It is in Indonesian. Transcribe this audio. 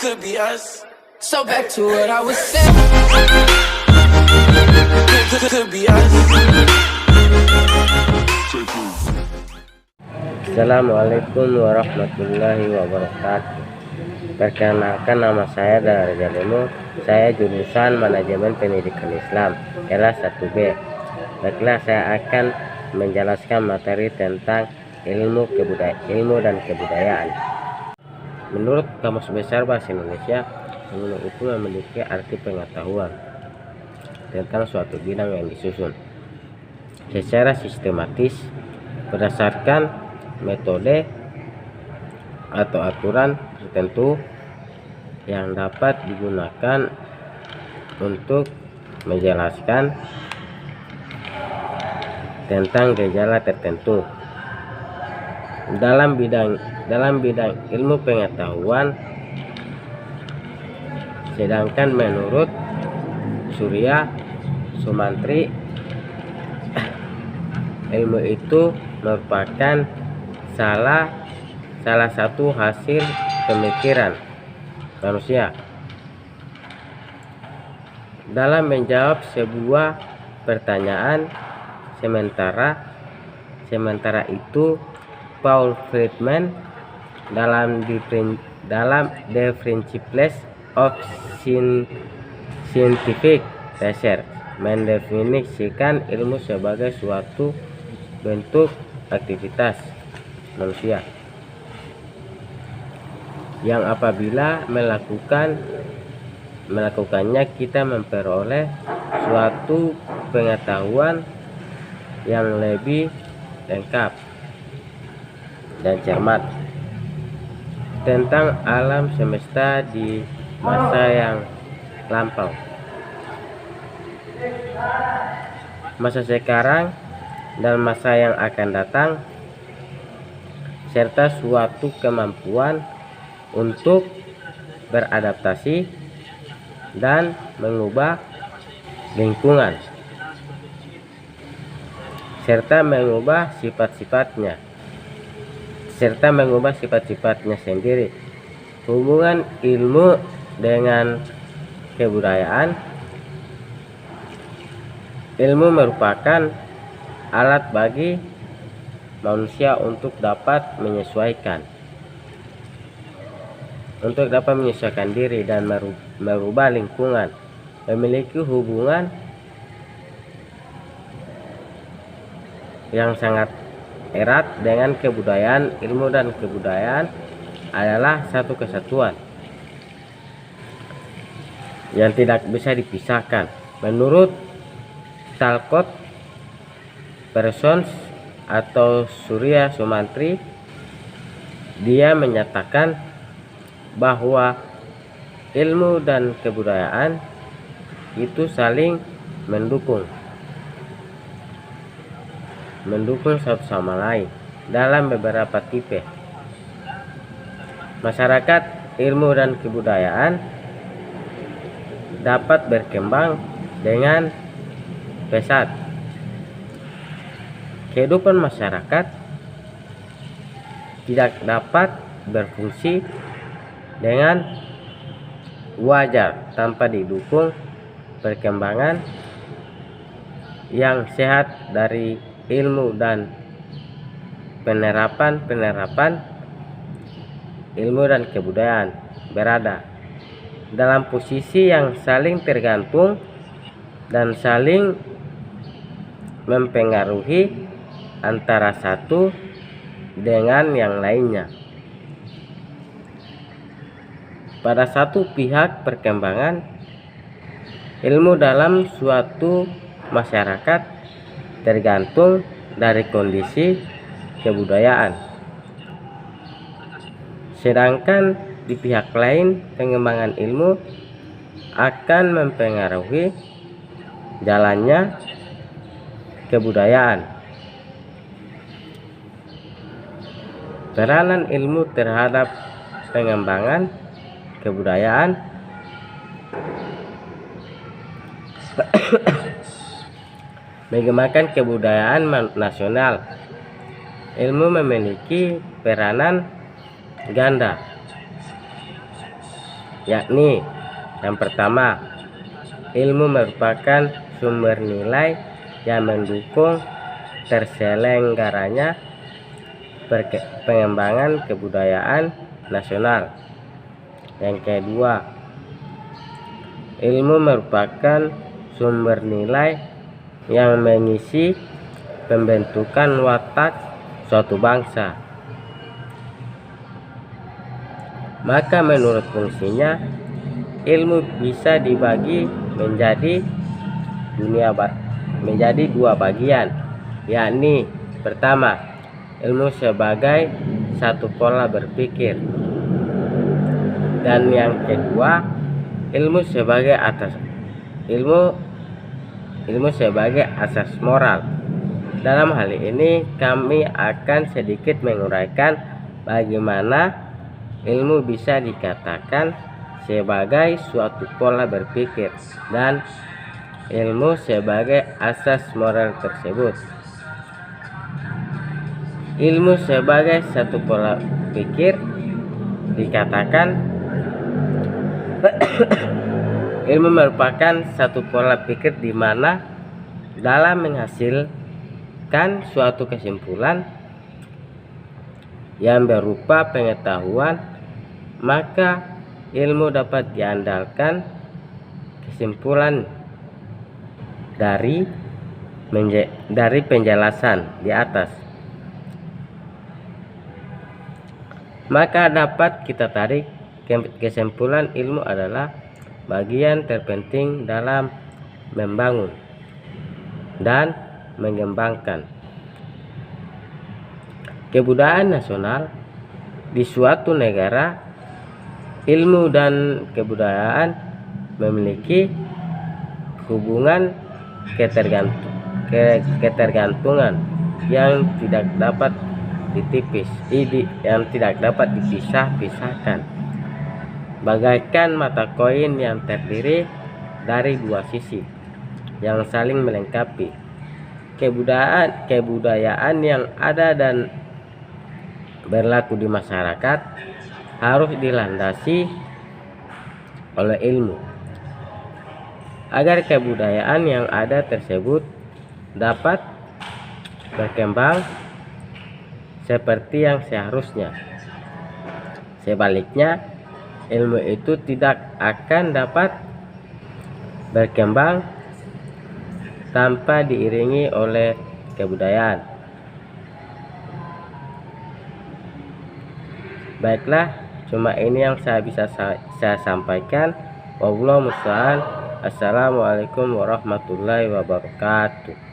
could be us. So back to what I was saying. Could be us. Assalamualaikum warahmatullahi wabarakatuh. Perkenalkan, nama saya Dari Jalimo. Saya jurusan Manajemen Pendidikan Islam kelas 1B. Baiklah, saya akan menjelaskan materi tentang ilmu dan kebudayaan. Menurut Kamus Besar Bahasa Indonesia, ilmu itu memiliki arti pengetahuan tentang suatu bidang yang disusun secara sistematis berdasarkan metode atau aturan tertentu yang dapat digunakan untuk menjelaskan tentang gejala tertentu dalam bidang ilmu pengetahuan. Sedangkan menurut Surya Sumantri, ilmu itu merupakan salah satu hasil pemikiran manusia dalam menjawab sebuah pertanyaan. Sementara itu, Paul Friedman dalam The Principles of Scientific Research mendefinisikan ilmu sebagai suatu bentuk aktivitas manusia yang apabila melakukannya kita memperoleh suatu pengetahuan yang lebih lengkap dan cermat tentang alam semesta di masa yang lampau, masa sekarang, dan masa yang akan datang, serta suatu kemampuan untuk beradaptasi dan mengubah lingkungan serta mengubah sifat-sifatnya sendiri. Hubungan ilmu dengan kebudayaan. Ilmu merupakan alat bagi manusia untuk dapat menyesuaikan diri dan merubah lingkungan. Memiliki hubungan yang sangat erat dengan kebudayaan. Ilmu dan kebudayaan adalah satu kesatuan yang tidak bisa dipisahkan. Menurut Talcott Parsons atau Surya Sumantri, dia menyatakan bahwa ilmu dan kebudayaan itu saling mendukung satu sama lain dalam beberapa tipe masyarakat. Ilmu dan kebudayaan dapat berkembang dengan pesat. Kehidupan masyarakat tidak dapat berfungsi dengan wajar tanpa didukung perkembangan yang sehat dari ilmu dan penerapan ilmu dan kebudayaan berada dalam posisi yang saling tergantung dan saling mempengaruhi antara satu dengan yang lainnya. Pada satu pihak, perkembangan ilmu dalam suatu masyarakat tergantung dari kondisi kebudayaan. Sedangkan di pihak lain, pengembangan ilmu akan mempengaruhi jalannya kebudayaan. Peranan ilmu terhadap pengembangan kebudayaan mengembangkan kebudayaan nasional. Ilmu memiliki peranan ganda yakni yang pertama, ilmu merupakan sumber nilai yang mendukung terselenggaranya pengembangan kebudayaan nasional. Yang kedua, ilmu merupakan sumber nilai yang mengisi pembentukan watak suatu bangsa. Maka menurut fungsinya, ilmu bisa dibagi menjadi dua bagian, yakni pertama, ilmu sebagai satu pola berpikir, dan yang kedua, ilmu sebagai asas moral. Dalam hal ini kami akan sedikit menguraikan bagaimana ilmu bisa dikatakan sebagai suatu pola berpikir dan ilmu sebagai asas moral tersebut. Ilmu sebagai satu pola pikir dikatakan ilmu merupakan satu pola pikir di mana dalam menghasilkan suatu kesimpulan yang berupa pengetahuan, maka ilmu dapat diandalkan kesimpulan dari penjelasan di atas. Maka dapat kita tarik kesimpulan ilmu adalah bagian terpenting dalam membangun dan mengembangkan kebudayaan nasional di suatu negara. Ilmu dan kebudayaan memiliki hubungan ketergantungan yang tidak dapat dipisah-pisahkan, bagaikan mata koin yang terdiri dari dua sisi yang saling melengkapi. Kebudayaan yang ada dan berlaku di masyarakat harus dilandasi oleh ilmu agar kebudayaan yang ada tersebut dapat berkembang seperti yang seharusnya. Sebaliknya, ilmu itu tidak akan dapat berkembang tanpa diiringi oleh kebudayaan. Baiklah, cuma ini yang saya bisa saya sampaikan. Wallahu musta'an. Assalamualaikum warahmatullahi wabarakatuh.